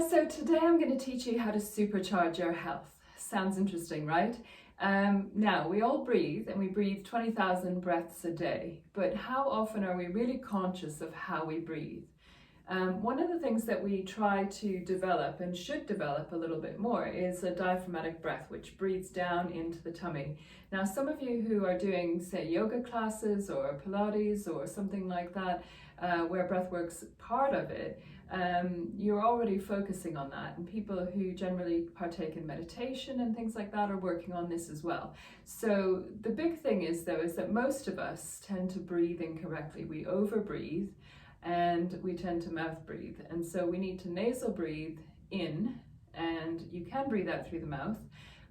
So today I'm going to teach you how to supercharge your health. Sounds interesting, right? Now, we all breathe and we breathe 20,000 breaths a day, but how often are we really conscious of how we breathe? One of the things that we try to develop and should develop a little bit more is a diaphragmatic breath, which breathes down into the tummy. Now, some of you who are doing, say, yoga classes or Pilates or something like that, where breathwork's part of it, you're already focusing on that, and people who generally partake in meditation and things like that are working on this as well. So the big thing is, though, is that most of us tend to breathe incorrectly. We overbreathe and we tend to mouth breathe, and so we need to nasal breathe in, and you can breathe out through the mouth.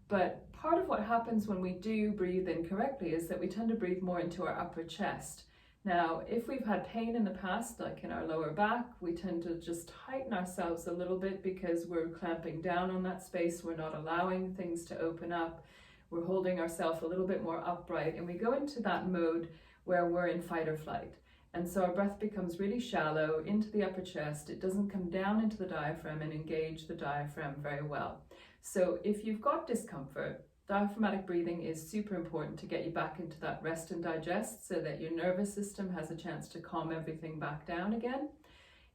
But part of what happens when we do breathe incorrectly is that we tend to breathe more into our upper chest. Now, if we've had pain in the past, like in our lower back, we tend to just tighten ourselves a little bit because we're clamping down on that space. We're not allowing things to open up. We're holding ourselves a little bit more upright, and we go into that mode where we're in fight or flight. And so our breath becomes really shallow into the upper chest. It doesn't come down into the diaphragm and engage the diaphragm very well. So if you've got discomfort, diaphragmatic breathing is super important to get you back into that rest and digest so that your nervous system has a chance to calm everything back down again.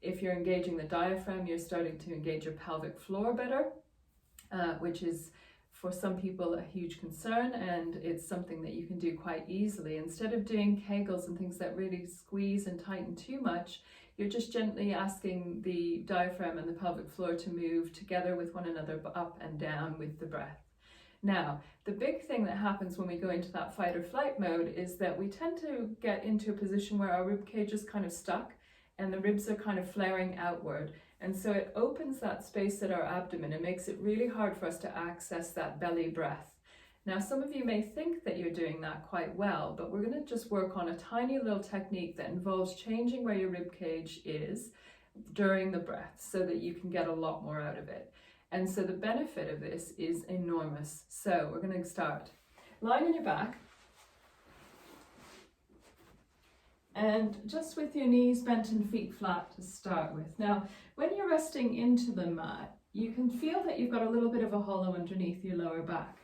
If you're engaging the diaphragm, you're starting to engage your pelvic floor better, which is for some people a huge concern, and it's something that you can do quite easily. Instead of doing Kegels and things that really squeeze and tighten too much, you're just gently asking the diaphragm and the pelvic floor to move together with one another, up and down with the breath. Now, the big thing that happens when we go into that fight or flight mode is that we tend to get into a position where our rib cage is kind of stuck and the ribs are kind of flaring outward. And so it opens that space at our abdomen and makes it really hard for us to access that belly breath. Now, some of you may think that you're doing that quite well, but we're going to just work on a tiny little technique that involves changing where your rib cage is during the breath so that you can get a lot more out of it. And so the benefit of this is enormous. So we're going to start lying on your back and just with your knees bent and feet flat to start with. Now, when you're resting into the mat, you can feel that you've got a little bit of a hollow underneath your lower back.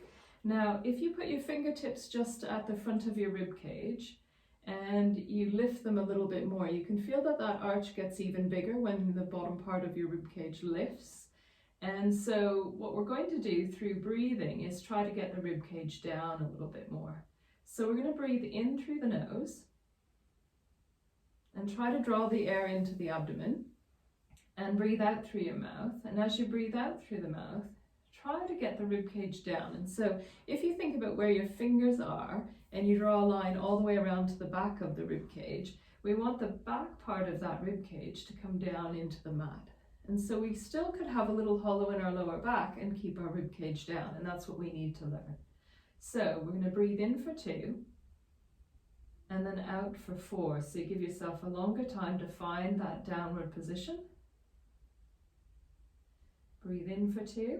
Now, if you put your fingertips just at the front of your rib cage and you lift them a little bit more, you can feel that that arch gets even bigger when the bottom part of your rib cage lifts. And so what we're going to do through breathing is try to get the rib cage down a little bit more. So we're going to breathe in through the nose and try to draw the air into the abdomen, and breathe out through your mouth. And as you breathe out through the mouth, try to get the rib cage down. And so if you think about where your fingers are and you draw a line all the way around to the back of the rib cage, we want the back part of that rib cage to come down into the mat. And so we still could have a little hollow in our lower back and keep our rib cage down, and that's what we need to learn. So we're going to breathe in for 2 and then out for 4. So you give yourself a longer time to find that downward position. Breathe in for 2.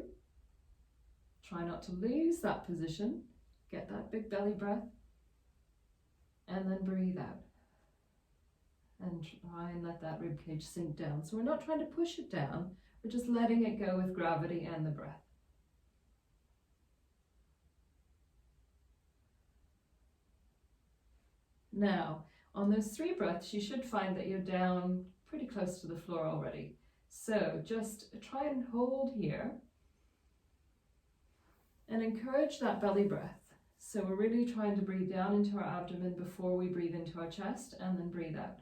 Try not to lose that position. Get that big belly breath. And then breathe out. And try and let that rib cage sink down. So we're not trying to push it down, we're just letting it go with gravity and the breath. Now, on those 3 breaths, you should find that you're down pretty close to the floor already. So just try and hold here and encourage that belly breath. So we're really trying to breathe down into our abdomen before we breathe into our chest, and then breathe out.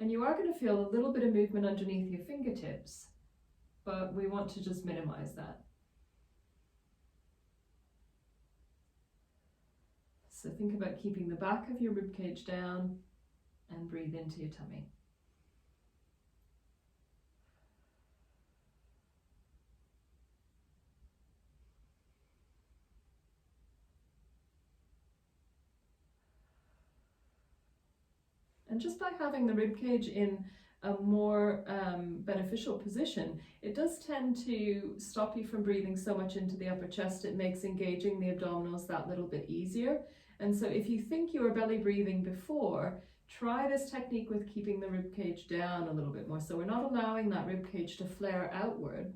And you are going to feel a little bit of movement underneath your fingertips, but we want to just minimize that. So think about keeping the back of your rib cage down and breathe into your tummy. And just by having the rib cage in a more beneficial position, it does tend to stop you from breathing so much into the upper chest. It makes engaging the abdominals that little bit easier. And so if you think you were belly breathing before, Try this technique with keeping the rib cage down a little bit more. So we're not allowing that rib cage to flare outward.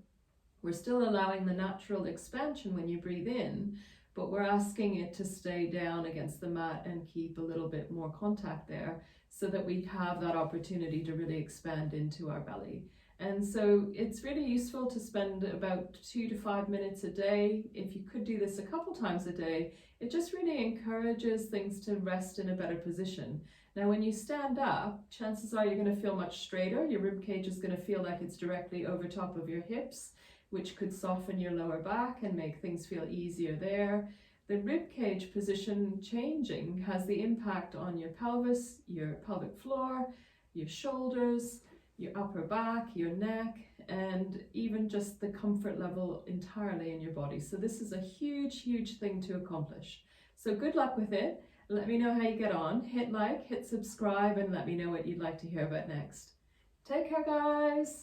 We're still allowing the natural expansion when you breathe in, but we're asking it to stay down against the mat and keep a little bit more contact there so that we have that opportunity to really expand into our belly. And so it's really useful to spend about 2 to 5 minutes a day. If you could do this a couple times a day, it just really encourages things to rest in a better position. Now, when you stand up, chances are you're going to feel much straighter. Your rib cage is going to feel like it's directly over top of your hips, which could soften your lower back and make things feel easier there. The rib cage position changing has the impact on your pelvis, your pelvic floor, your shoulders, your upper back, your neck, and even just the comfort level entirely in your body. So this is a huge, huge thing to accomplish. So good luck with it. Let me know how you get on. Hit like, hit subscribe, and let me know what you'd like to hear about next. Take care, guys.